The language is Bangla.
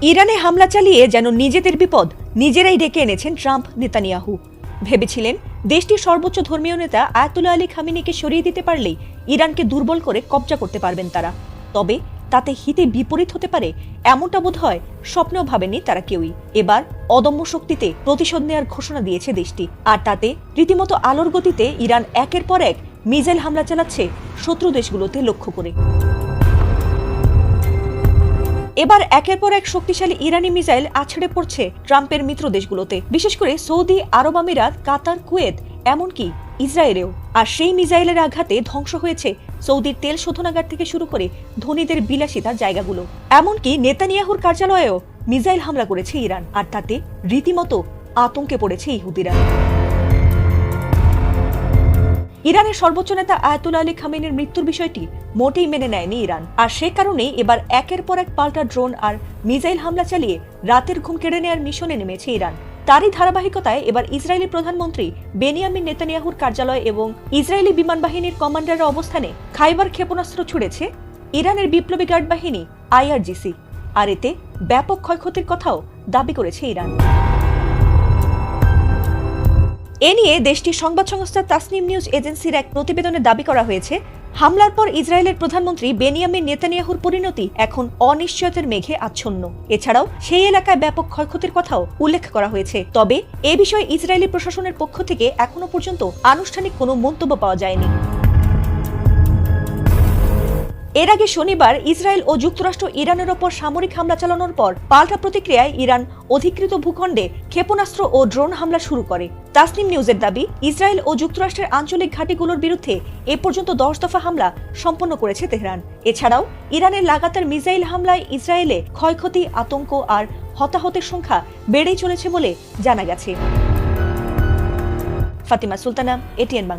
ইরানে হামলা চালিয়ে যেন নিজেদের বিপদ নিজেরাই ডেকে এনেছেন ট্রাম্প নেতানিয়াহু। ভেবেছিলেন দেশটির সর্বোচ্চ ধর্মীয় নেতা আয়াতুল্লাহ আলী খামেনিকে সরিয়ে দিতে পারলেই ইরানকে দুর্বল করে কব্জা করতে পারবেন তারা। তবে তাতে হিতে বিপরীত হতে পারে এমনটা বোধ হয় স্বপ্নেও ভাবেননি তারা কেউই। এবার অদম্য শক্তিতে প্রতিশোধ নেওয়ার ঘোষণা দিয়েছে দেশটি, আর তাতে রীতিমতো আলোর গতিতে ইরান একের পর এক মিসাইল হামলা চালাচ্ছে শত্রু দেশগুলোতে লক্ষ্য করে। এবার একের পর এক শক্তিশালী ইরানি মিসাইল আছড়ে পড়ছে ট্রাম্পের মিত্র দেশগুলোতে, বিশেষ করে সৌদি আরব আমিরাত, কাতার, কুয়েত, এমনকি ইসরায়েলেও। আর সেই মিসাইলের আঘাতে ধ্বংস হয়েছে সৌদির তেল শোধনাগার থেকে শুরু করে ধনীদের বিলাসিতার জায়গাগুলো। এমনকি নেতানিয়াহুর কার্যালয়েও মিসাইল হামলা করেছে ইরান, আর তাতে রীতিমতো আতঙ্কে পড়েছে ইহুদিরা। ইরানের সর্বোচ্চ নেতা আয়াতুল্লাহ আলী খামেনির মৃত্যুর বিষয়টি মোটেই মেনে নেয়নি ইরান, আর সে কারণেই এবার একের পর এক পাল্টা ড্রোন আর মিসাইল হামলা চালিয়ে রাতের ঘুম কেড়ে নেওয়ার মিশনে নেমেছে ইরান। তারই ধারাবাহিকতায় এবার ইসরায়েলি প্রধানমন্ত্রী বেনিয়ামিন নেতানিয়াহুর কার্যালয় এবং ইসরায়েলি বিমান বাহিনীর কমান্ডারের অবস্থানে খাইবার ক্ষেপণাস্ত্র ছুড়েছে ইরানের বিপ্লবী গার্ড বাহিনী IRGC, আর এতে ব্যাপক ক্ষয়ক্ষতির কথাও দাবি করেছে ইরান। এ নিয়ে দেশটির সংবাদ সংস্থা তাসনিম নিউজ এজেন্সির এক প্রতিবেদনে দাবি করা হয়েছে, হামলার পর ইসরায়েলের প্রধানমন্ত্রী বেনিয়ামিন নেতানিয়াহুর পরিণতি এখন অনিশ্চয়তার মেঘে আচ্ছন্ন। এছাড়াও সেই এলাকায় ব্যাপক ক্ষয়ক্ষতির কথাও উল্লেখ করা হয়েছে। তবে এ বিষয়ে ইসরায়েলি প্রশাসনের পক্ষ থেকে এখনো পর্যন্ত আনুষ্ঠানিক কোনো মন্তব্য পাওয়া যায়নি। এর আগে শনিবার ইসরায়েল ও যুক্তরাষ্ট্র ইরানের ওপর সামরিক হামলা চালানোর পর পাল্টা প্রতিক্রিয়ায় ইরান অধিকৃত ভূখণ্ডে ক্ষেপণাস্ত্র ও ড্রোন হামলা শুরু করে। তাসনিম নিউজের দাবি, ইসরায়েল ও যুক্তরাষ্ট্রের আঞ্চলিক ঘাঁটিগুলোর বিরুদ্ধে এ পর্যন্ত 10 দফা হামলা সম্পন্ন করেছে তেহরান। এছাড়াও ইরানের লাগাতার মিসাইল হামলায় ইসরায়েলে ক্ষয়ক্ষতি, আতঙ্ক আর হতাহতের সংখ্যা বেড়েই চলেছে বলে জানা গেছে। ফাতিমা সুলতানা, ATN বাংলা।